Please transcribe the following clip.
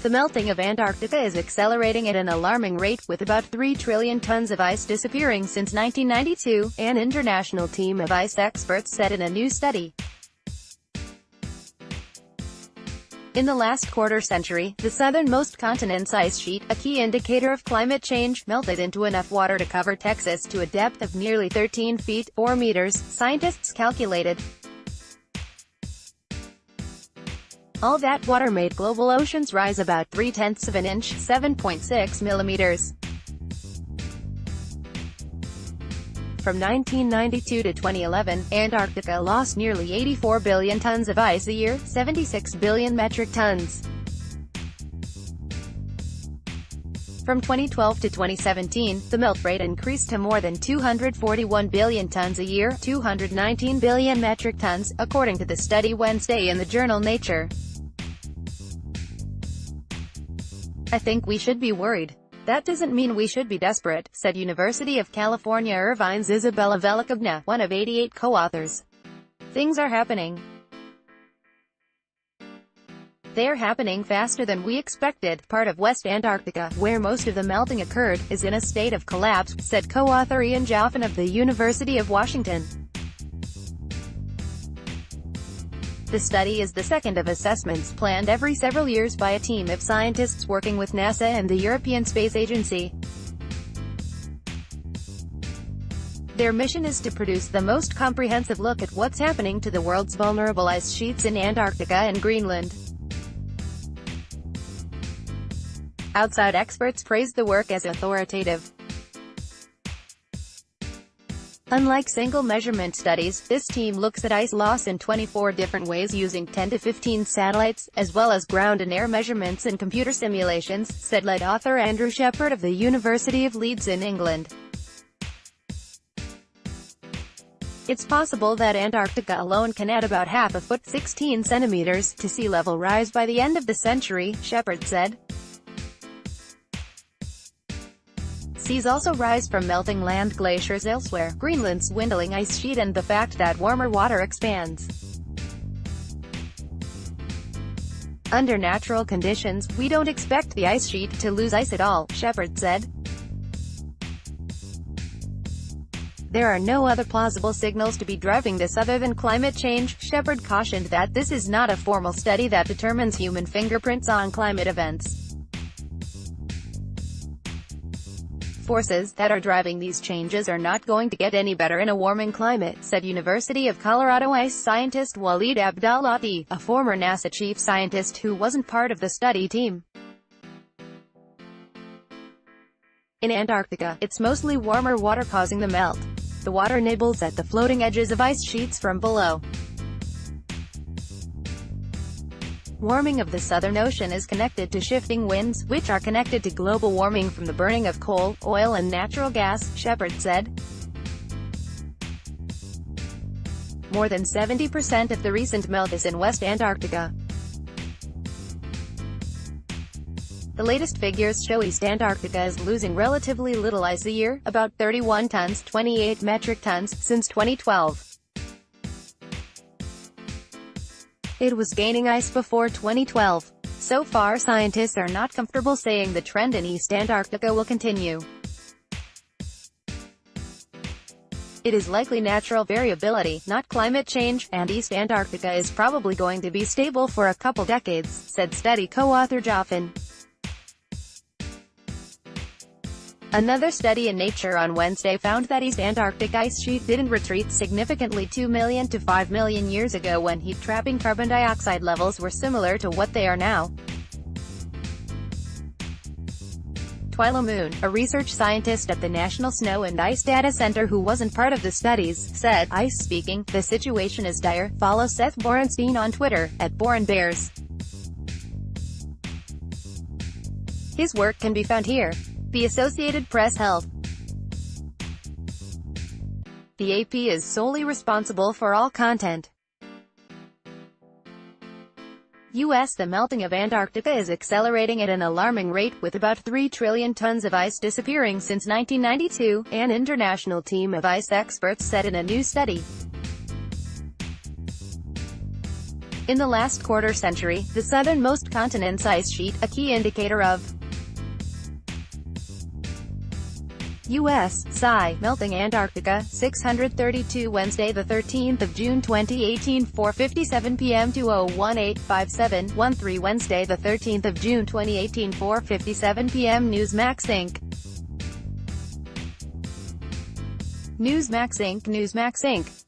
The melting of Antarctica is accelerating at an alarming rate, with about 3 trillion tons of ice disappearing since 1992, an international team of ice experts said in a new study. In the last quarter-century, the southernmost continent's ice sheet, a key indicator of climate change, melted into enough water to cover Texas to a depth of nearly 13 feet, 4 meters, scientists calculated. All that water made global oceans rise about 0.3 of an inch, 7.6 millimeters. From 1992 to 2011, Antarctica lost nearly 84 billion tons of ice a year, 76 billion metric tons. From 2012 to 2017, the melt rate increased to more than 241 billion tons a year, 219 billion metric tons, according to the study Wednesday in the journal Nature. "I think we should be worried. That doesn't mean we should be desperate," said University of California Irvine's Isabella Velikovna, one of 88 co-authors. "Things are happening. They're happening faster than we expected." Part of West Antarctica, where most of the melting occurred, is in a state of collapse, said co-author Ian Joffin of the University of Washington. The study is the second of assessments planned every several years by a team of scientists working with NASA and the European Space Agency. Their mission is to produce the most comprehensive look at what's happening to the world's vulnerable ice sheets in Antarctica and Greenland. Outside experts praised the work as authoritative. Unlike single measurement studies, this team looks at ice loss in 24 different ways using 10 to 15 satellites, as well as ground and air measurements and computer simulations, said lead author Andrew Shepherd of the University of Leeds in England. "It's possible that Antarctica alone can add about half a foot, 16 centimeters, to sea level rise by the end of the century," Shepherd said. Seas also rise from melting land glaciers elsewhere, Greenland's dwindling ice sheet and the fact that warmer water expands. "Under natural conditions, we don't expect the ice sheet to lose ice at all," Shepherd said. "There are no other plausible signals to be driving this other than climate change." Shepherd cautioned that this is not a formal study that determines human fingerprints on climate events. "Forces that are driving these changes are not going to get any better in a warming climate," said University of Colorado ice scientist Walid Abdallati, a former NASA chief scientist who wasn't part of the study team. "In Antarctica, it's mostly warmer water causing the melt. The water nibbles at the floating edges of ice sheets from below. Warming of the Southern Ocean is connected to shifting winds, which are connected to global warming from the burning of coal, oil and natural gas," Shepherd said. More than 70% of the recent melt is in West Antarctica. The latest figures show East Antarctica is losing relatively little ice a year, about 31 tons, 28 metric tons, since 2012. It was gaining ice before 2012. So far, scientists are not comfortable saying the trend in East Antarctica will continue. "It is likely natural variability, not climate change, and East Antarctica is probably going to be stable for a couple decades," said study co-author Joffin. Another study in Nature on Wednesday found that East Antarctic ice sheet didn't retreat significantly 2 million to 5 million years ago when heat-trapping carbon dioxide levels were similar to what they are now. Twilo Moon, a research scientist at the National Snow and Ice Data Center who wasn't part of the studies, said, "Ice speaking, the situation is dire." Follow Seth Borenstein on Twitter, @BorenBears. His work can be found here. The Associated Press Health. The AP is solely responsible for all content. U.S. The melting of Antarctica is accelerating at an alarming rate, with about 3 trillion tons of ice disappearing since 1992, an international team of ice experts said in a new study. In the last quarter century, the southernmost continent's ice sheet, a key indicator of U.S. Sci. Melting Antarctica, 632 Wednesday the 13th of June 2018 4:57 p.m. 20185713 Wednesday the 13th of June 2018 4:57 p.m. Newsmax Inc. Newsmax Inc.